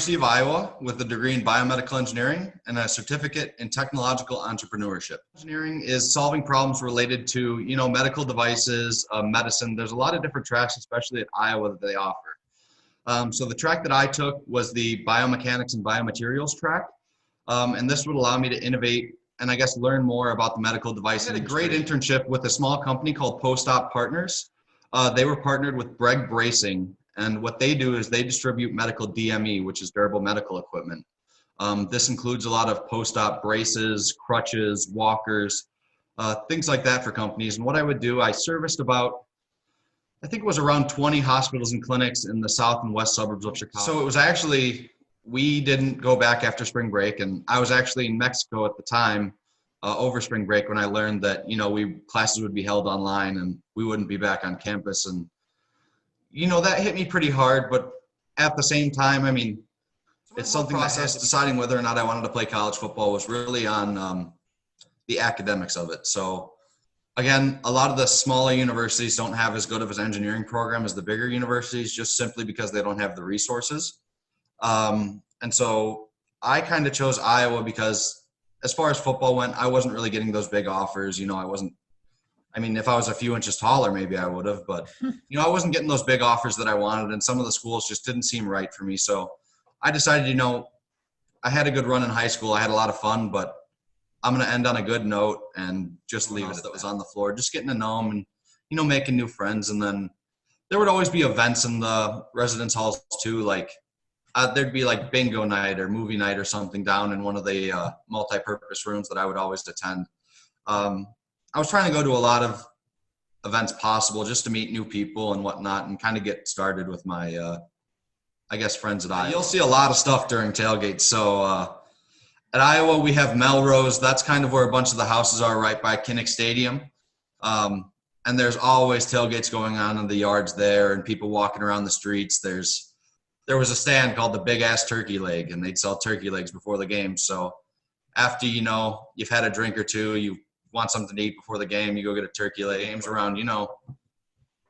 University of Iowa with a degree in biomedical engineering and a certificate in technological entrepreneurship. Engineering is solving problems related to, medical devices, medicine. There's a lot of different tracks, especially at Iowa, that they offer. So the track that I took was the biomechanics and biomaterials track. And this would allow me to innovate and I guess learn more about the medical device. I had a great internship with a small company called Post-Op Partners. They were partnered with Breck Bracing. And what they do is they distribute medical DME, which is durable medical equipment. This includes a lot of post-op braces, crutches, walkers, things like that for companies. And what I would do, I serviced about, I think it was around 20 hospitals and clinics in the south and west suburbs of Chicago. So it was actually, we didn't go back after spring break. And I was actually in Mexico at the time over spring break when I learned that, classes would be held online and we wouldn't be back on campus. And that hit me pretty hard, but at the same time, it's something that deciding whether or not I wanted to play college football was really on the academics of it. So again, a lot of the smaller universities don't have as good of an engineering program as the bigger universities, just simply because they don't have the resources. And so I kind of chose Iowa because as far as football went, I wasn't really getting those big offers. If I was a few inches taller, maybe I would have, but, I wasn't getting those big offers that I wanted, and some of the schools just didn't seem right for me. So I decided, I had a good run in high school. I had a lot of fun, but I'm going to end on a good note and just leave it that was on the floor, just getting to know them and, making new friends. And then there would always be events in the residence halls too. Like there'd be like bingo night or movie night or something down in one of the multi-purpose rooms that I would always attend. I was trying to go to a lot of events possible just to meet new people and whatnot and kind of get started with my, friends at Iowa. You'll see a lot of stuff during tailgates. So at Iowa, we have Melrose. That's kind of where a bunch of the houses are right by Kinnick Stadium. And there's always tailgates going on in the yards there and people walking around the streets. There was a stand called the Big Ass Turkey Leg, and they'd sell turkey legs before the game. So after, you've had a drink or two, you want something to eat before the game, you go get a turkey leg. Games around,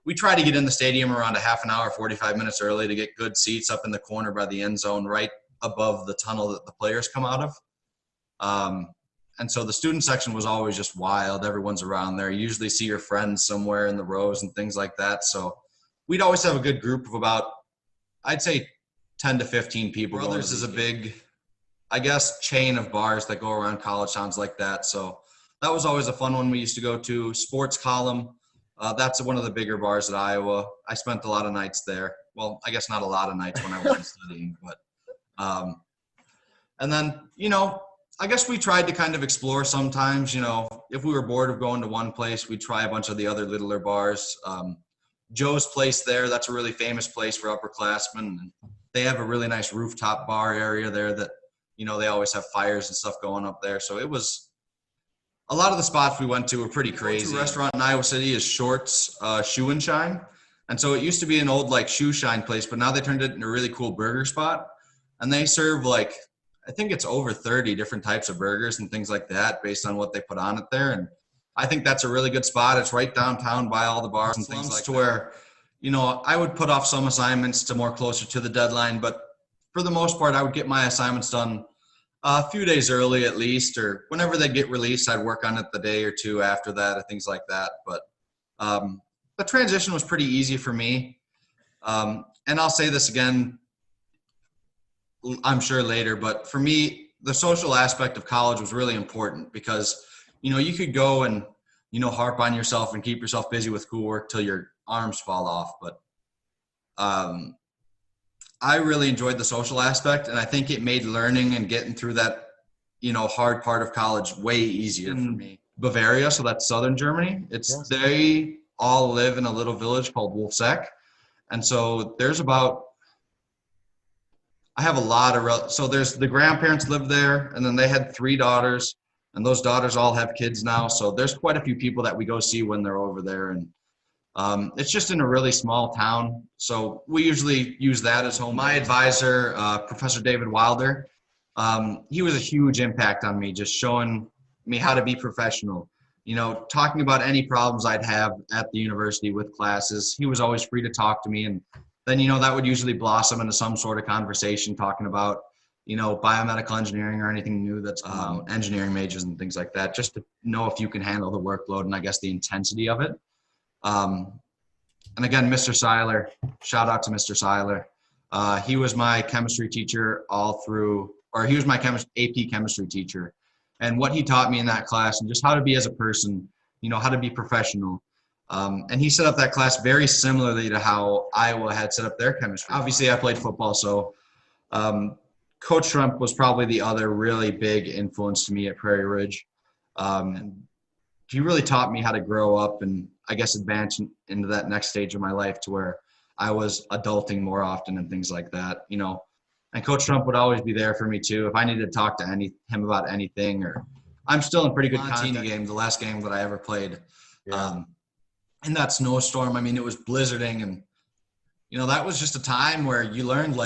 we try to get in the stadium around a half an hour, 45 minutes early to get good seats up in the corner by the end zone, right above the tunnel that the players come out of. And so the student section was always just wild. Everyone's around there. You usually see your friends somewhere in the rows and things like that. So we'd always have a good group of about, I'd say 10 to 15 people. Brothers is a big, chain of bars that go around college towns like that. So that was always a fun one we used to go to. Sports Column, that's one of the bigger bars at Iowa. I spent a lot of nights there. Well, I guess not a lot of nights when I wasn't studying, but and then, I guess we tried to kind of explore sometimes, if we were bored of going to one place, we'd try a bunch of the other littler bars. Joe's Place there, that's a really famous place for upperclassmen. They have a really nice rooftop bar area there that, they always have fires and stuff going up there. So it was, a lot of the spots we went to were pretty crazy. The restaurant in Iowa City is Short's Shoe and Shine. And so it used to be an old shoe shine place, but now they turned it into a really cool burger spot. And they serve I think it's over 30 different types of burgers and things like that based on what they put on it there. And I think that's a really good spot. It's right downtown by all the bars and things like that. Where, I would put off some assignments to more closer to the deadline, but for the most part, I would get my assignments done a few days early at least, or whenever they get released, I'd work on it the day or two after that or things like that. But the transition was pretty easy for me. And I'll say this again, I'm sure later, but for me, the social aspect of college was really important because, you could go and, harp on yourself and keep yourself busy with schoolwork till your arms fall off. But I really enjoyed the social aspect, and I think it made learning and getting through that, hard part of college way easier for me. Bavaria, so that's southern Germany. They all live in a little village called Wolfseck. And so there's so there's the grandparents live there, and then they had 3 daughters, and those daughters all have kids now. So there's quite a few people that we go see when they're over there. And it's just in a really small town. So we usually use that as home. My advisor, Professor David Wilder, he was a huge impact on me, just showing me how to be professional. Talking about any problems I'd have at the university with classes. He was always free to talk to me, and then, that would usually blossom into some sort of conversation talking about, biomedical engineering or anything new that's engineering majors and things like that, just to know if you can handle the workload and I guess the intensity of it. And again, Mr. Seiler, shout out to Mr. Seiler. He was my chemistry teacher he was my AP chemistry teacher. And what he taught me in that class and just how to be as a person, how to be professional. And he set up that class very similarly to how Iowa had set up their chemistry. Obviously, I played football, so Coach Trump was probably the other really big influence to me at Prairie Ridge. And he really taught me how to grow up and I guess advance into that next stage of my life to where I was adulting more often and things like that, And Coach Trump would always be there for me too. If I needed to talk to him about anything, or I'm still in pretty good contact. Game, the last game that I ever played. Yeah. In that snowstorm, it was blizzarding and, that was just a time where you learned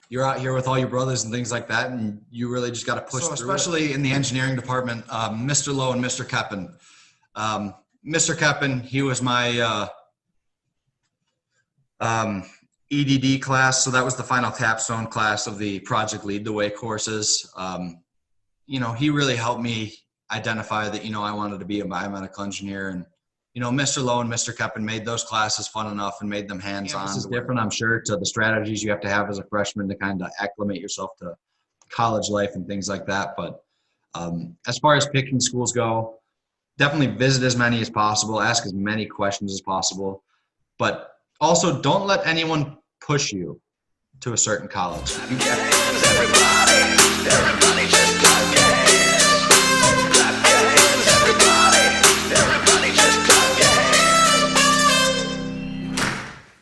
you're out here with all your brothers and things like that, and you really just got to push through. Especially in the engineering department, Mr. Lowe and Mr. Keppen. Mr. Keppen, he was my EDD class, so that was the final capstone class of the Project Lead the Way courses. He really helped me identify that, I wanted to be a biomedical engineer, and Mr. Lowe and Mr. Keppen made those classes fun enough and made them hands-on. This is different, I'm sure, to the strategies you have to have as a freshman to kind of acclimate yourself to college life and things like that. But as far as picking schools go, definitely visit as many as possible, ask as many questions as possible, but also don't let anyone push you to a certain college. Everybody just